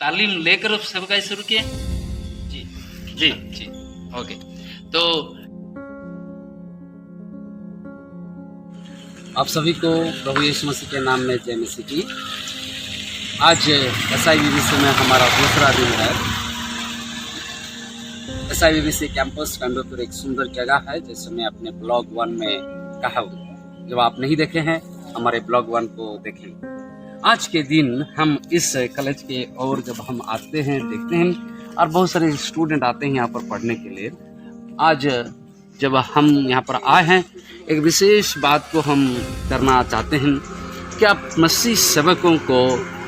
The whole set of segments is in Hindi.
तालीम लेकर सेवकाई शुरू किए? जी जी जी, ओके। तो आप सभी को प्रभु यीशु मसीह के नाम में जय मसीह की। आज SIBBC में हमारा दूसरा दिन है। SIBBC कैंपस कंडोपुर एक सुंदर जगह है, जैसे मैं अपने ब्लॉग 1 में कहा हूँ। जब आप नहीं देखे हैं, हमारे ब्लॉग 1 को देखें। आज के दिन हम इस कॉलेज के और जब हम आते हैं, देखते हैं, और बहुत सारे स्टूडेंट आते हैं यहाँ पर पढ़ने के लिए। आज जब हम यहाँ पर आए हैं, एक विशेष बात को हम करना चाहते हैं कि आप मसीह सेवकों को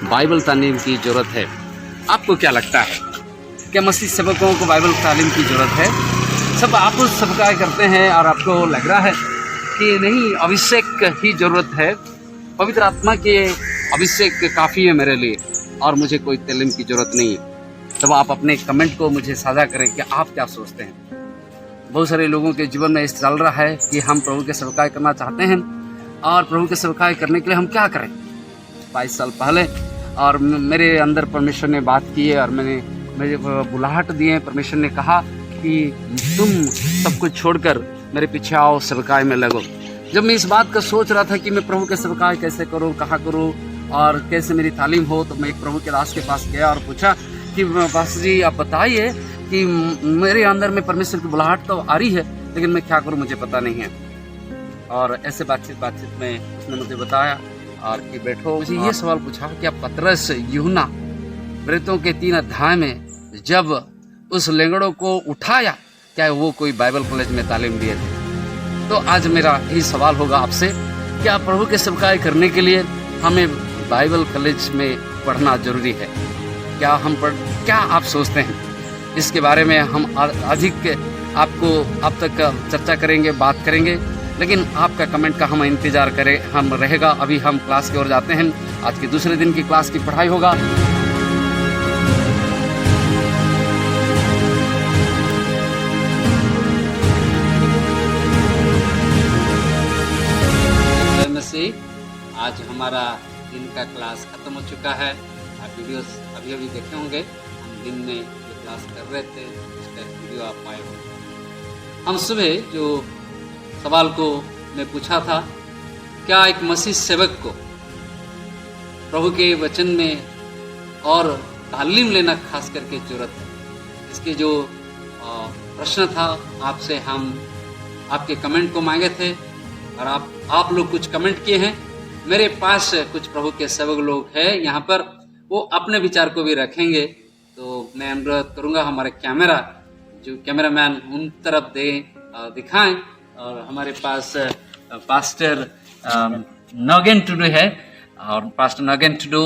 बाइबल तालीम की ज़रूरत है। आपको क्या लगता है, क्या मसीह सेवकों को बाइबल तालीम की ज़रूरत है? सब आप सबका करते हैं और आपको लग रहा है कि नहीं, अभिषेक ही ज़रूरत है, पवित्र आत्मा के अभिषेक काफ़ी है मेरे लिए और मुझे कोई तालीम की ज़रूरत नहीं है। तब आप अपने कमेंट को मुझे साझा करें कि आप क्या सोचते हैं। बहुत सारे लोगों के जीवन में इस चल रहा है कि हम प्रभु के सेवकाई करना चाहते हैं, और प्रभु के सेवकाई करने के लिए हम क्या करें। 22 साल पहले और मेरे अंदर परमेश्वर ने बात की है और मुझे बुलाहट दिए। परमेश्वर ने कहा कि तुम सब कुछ छोड़कर मेरे पीछे आओ, सेवकाई में लगो। जब मैं इस बात का सोच रहा था कि मैं प्रभु के सेवकाई कैसे करूं, कहाँ करूं और कैसे मेरी तालीम हो, तो मैं एक प्रभु के दास के पास गया और पूछा कि पास्टर जी आप बताइए कि मेरे अंदर में परमेश्वर की बुलाहट तो आ रही है, लेकिन मैं क्या करूं, मुझे पता नहीं है। और ऐसे बातचीत में उसने मुझे बताया और कि बैठो, मुझे ये सवाल पूछा कि आप पतरस यूहन्ना प्रेरितों के 3 अध्याय में जब उस लेंगड़ों को उठाया, क्या वो कोई बाइबल कॉलेज में तालीम लिए थे? तो आज मेरा यही सवाल होगा आपसे, क्या प्रभु के सेवकाई करने के लिए हमें बाइबल कॉलेज में पढ़ना जरूरी है? क्या आप सोचते हैं? इसके बारे में हम अधिक आपको अब तक चर्चा करेंगे, बात करेंगे, लेकिन आपका कमेंट का हम इंतज़ार हम रहेगा। अभी हम क्लास की ओर जाते हैं। आज के दूसरे दिन की क्लास की पढ़ाई होगा। आज हमारा दिन का क्लास खत्म हो चुका है। आप वीडियोस अभी देखे होंगे। हम दिन में जो क्लास कर रहे थे उसका वीडियो आप पाए होंगे। हम सुबह जो सवाल को मैं पूछा था, क्या एक मसीह सेवक को प्रभु के वचन में और तालीम लेना खास करके जरूरत है? इसके जो प्रश्न था आपसे हम आपके कमेंट को मांगे थे और आप लोग कुछ कमेंट किए हैं। मेरे पास कुछ प्रभु के सेवक लोग हैं यहाँ पर, वो अपने विचार को भी रखेंगे। तो मैं अनुरोध करूँगा हमारे कैमरामैन उन तरफ दिखाएं। और हमारे पास पास्टर नगेन टुडू है, और पास्टर नगेन टुडू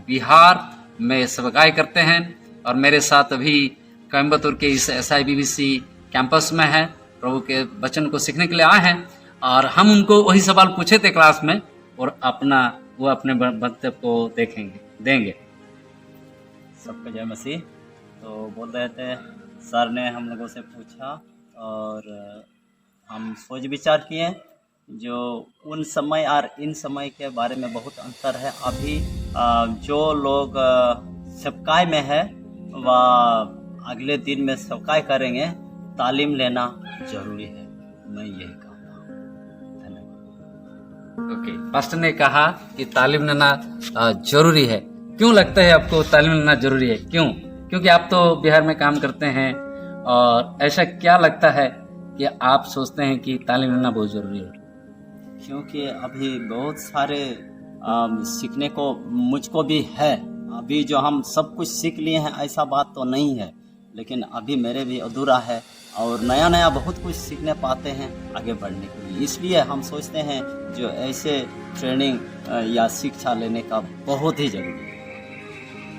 बिहार में सेवकाई करते हैं और मेरे साथ अभी कोयम्बतूर के इस SIBBC कैंपस में है। प्रभु के वचन को सीखने के लिए आए हैं और हम उनको वही सवाल पूछे थे क्लास में, और वो अपने वक्तव्य को देंगे। सबको जय मसीह। तो बोल रहे थे, सर ने हम लोगों से पूछा और हम सोच विचार किए, जो उन समय और इन समय के बारे में बहुत अंतर है। अभी जो लोग सेवकाई में है वह अगले दिन में सेवकाई करेंगे, तालीम लेना जरूरी है। मैं यही कहूँगा। धन्यवाद। ओके, पास्टर ने कहा कि तालीम लेना जरूरी है। क्यों लगता है आपको तालीम लेना जरूरी है? क्योंकि आप तो बिहार में काम करते हैं, और ऐसा क्या लगता है कि आप सोचते हैं कि तालीम लेना बहुत जरूरी है? क्योंकि अभी बहुत सारे सीखने को मुझको भी है। अभी जो हम सब कुछ सीख लिए हैं ऐसा बात तो नहीं है, लेकिन अभी मेरे भी अधूरा है और नया बहुत कुछ सीखने पाते हैं आगे बढ़ने के लिए। इसलिए हम सोचते हैं जो ऐसे ट्रेनिंग या शिक्षा लेने का बहुत ही जरूरी है।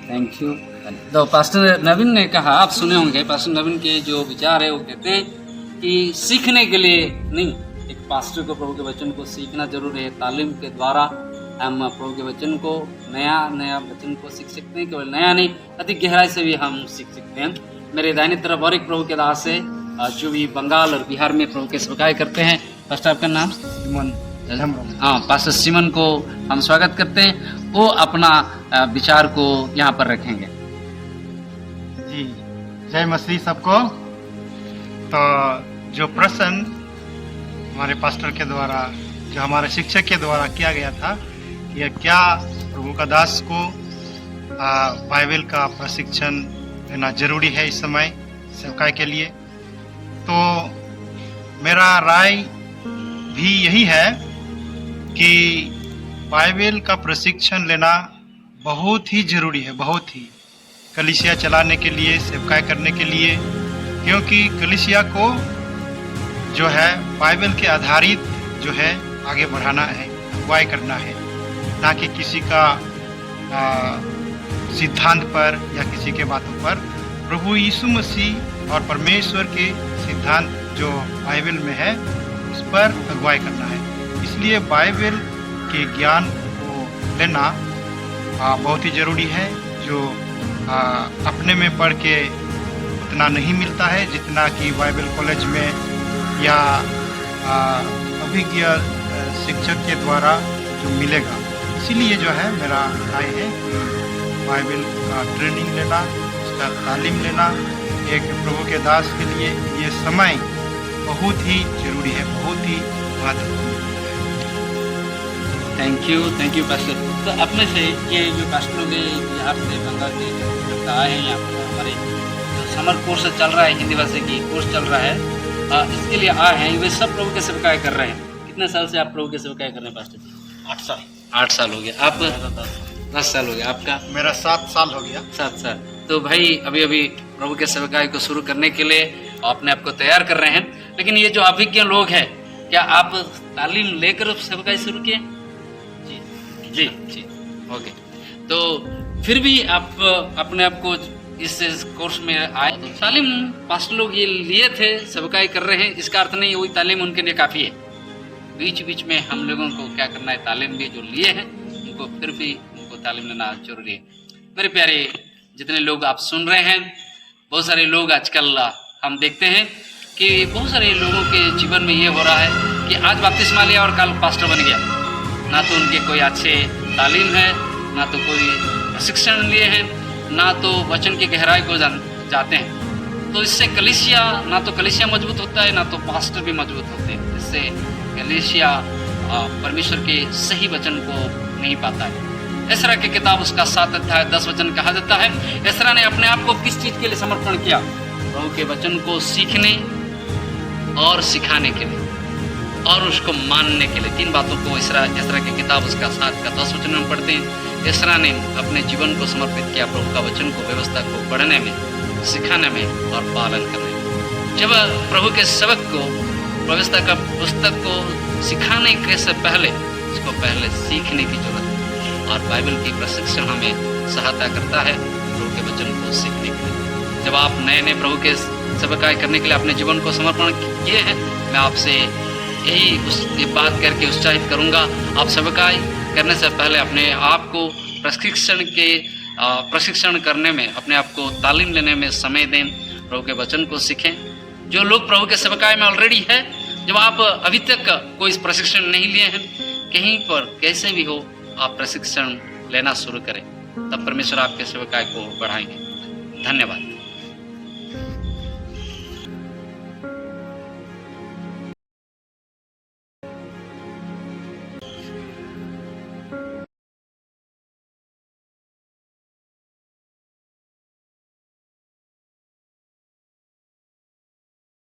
Thank you. तो पास्टर नवीन ने कहा, आप सुने होंगे, पास्टर नवीन के जो विचार है वो कहते हैं कि सीखने के लिए नहीं, एक पास्टर को प्रभु के वचन को सीखना जरूरी है। तालीम के द्वारा हम प्रभु के वचन को नया वचन को सीख सकते हैं। केवल नया नहीं, अधिक गहराई से भी हम सीख सकते हैं। मेरे दाहिने तरफ और एक प्रभु के दास है जो भी बंगाल और बिहार में प्रभु के सेवकाई करते हैं। पास्टर आपका नाम? सिमन। हाँ, पास्टर सिमन को हम स्वागत करते हैं। वो अपना विचार को यहाँ पर रखेंगे। जी, जय मसीह सबको। तो जो प्रश्न हमारे पास्टर के द्वारा, जो हमारे शिक्षक के द्वारा किया गया था, यह क्या प्रभु का दास को बाइबल का प्रशिक्षण लेना जरूरी है इस समय सेवकाई के लिए, तो मेरा राय भी यही है कि बाइबल का प्रशिक्षण लेना बहुत ही जरूरी है, बहुत ही, कलीसिया चलाने के लिए, सेवकाई करने के लिए, क्योंकि कलीसिया को जो है बाइबल के आधारित जो है आगे बढ़ाना है, अगुवाई करना है, ना कि किसी का सिद्धांत पर या किसी के बातों पर। प्रभु यीशु मसीह और परमेश्वर के सिद्धांत जो बाइबल में है उस पर अगुवाई करना है। इसलिए बाइबल के ज्ञान को लेना बहुत ही ज़रूरी है, जो अपने में पढ़ के उतना नहीं मिलता है जितना कि बाइबल कॉलेज में या अभिज्ञ शिक्षक के द्वारा जो मिलेगा। इसीलिए जो है मेरा राय है कि बाइबल का ट्रेनिंग लेना, उसका तालीम लेना एक प्रभु के दास के लिए ये समय बहुत ही जरूरी है, बहुत ही महत्वपूर्ण है। Thank you pastor. तो अपने से ये जो पास्टर लोग बिहार से, बंगाल से जब आए हैं यहाँ पर, हमारे जो समर कोर्स चल रहा है, हिंदी भाषा की कोर्स चल रहा है, इसके लिए आए हैं, वे सब प्रभु के सेवकाई कर रहे हैं। कितने साल से आप प्रभु के सेवकाई कर रहे हैं पास्टर जी? 8 साल। 8 साल हो गया। आप 10 साल हो गया। आपका? मेरा 7 साल हो गया। 7 साल। तो भाई अभी प्रभु के सेवकाई को शुरू करने के लिए अपने आप को तैयार कर रहे हैं, लेकिन ये जो अभिज्ञ लोग हैं, क्या आप तालीम लेकर सेवकाई शुरू किए? जी, ओके। तो फिर भी आप अपने आप को इस कोर्स में आए, तो तालीम पास्टर लोग ये लिए थे, सेवकाई कर रहे हैं, इसका अर्थ नहीं वही तालीम उनके लिए काफ़ी है। बीच बीच में हम लोगों को क्या करना है, तालीम भी जो लिए हैं उनको फिर भी उनको तालीम लेना जरूरी है। मेरे प्यारे जितने लोग आप सुन रहे हैं, बहुत सारे लोग आजकल हम देखते हैं कि बहुत सारे लोगों के जीवन में ये हो रहा है कि आज बपतिस्मा लिया और कल पास्टर बन गया। ना तो उनके कोई अच्छे तालीम है, ना तो कोई प्रशिक्षण लिए हैं, ना तो वचन की गहराई को जाते हैं। तो इससे कलीसिया, ना तो कलीसिया मजबूत होता है, ना तो पास्टर भी मजबूत होते हैं। इससे कलीसिया परमेश्वर के सही वचन को नहीं पाता है। एसरा की किताब उसका 7 अध्याय 10 वचन कहा जाता है, एसरा ने अपने आप को किस चीज़ के लिए समर्पण किया? प्रभु के वचन को सीखने और सिखाने के लिए और उसको मानने के लिए। 3 बातों को एसरा की किताब उसका 7 का 10 वचन में पढ़ते हैं। एसरा ने अपने जीवन को समर्पित किया प्रभु का वचन को, व्यवस्था को पढ़ने में, सिखाने में और पालन करने में। जब प्रभु के सेवक को व्यवस्था का पुस्तक को सिखाने के से पहले उसको पहले सीखने की जरूरत है, और बाइबल की प्रशिक्षण हमें सहायता करता है प्रभु के वचन को सीखने के लिए। जब आप नए प्रभु के सेवकाई करने के लिए अपने जीवन को समर्पण किए हैं, मैं आपसे यही बात करके उत्साहित करूंगा, आप सेवकाई करने से पहले अपने आप को प्रशिक्षण करने में, अपने आप को तालीम लेने में समय दें, प्रभु के वचन को सीखें। जो लोग प्रभु के सेवकाई में ऑलरेडी है, जब आप अभी तक कोई प्रशिक्षण नहीं लिए हैं, कहीं पर कैसे भी हो आप प्रशिक्षण लेना शुरू करें, तब परमेश्वर आपके सेवकाई को बढ़ाएंगे। धन्यवाद।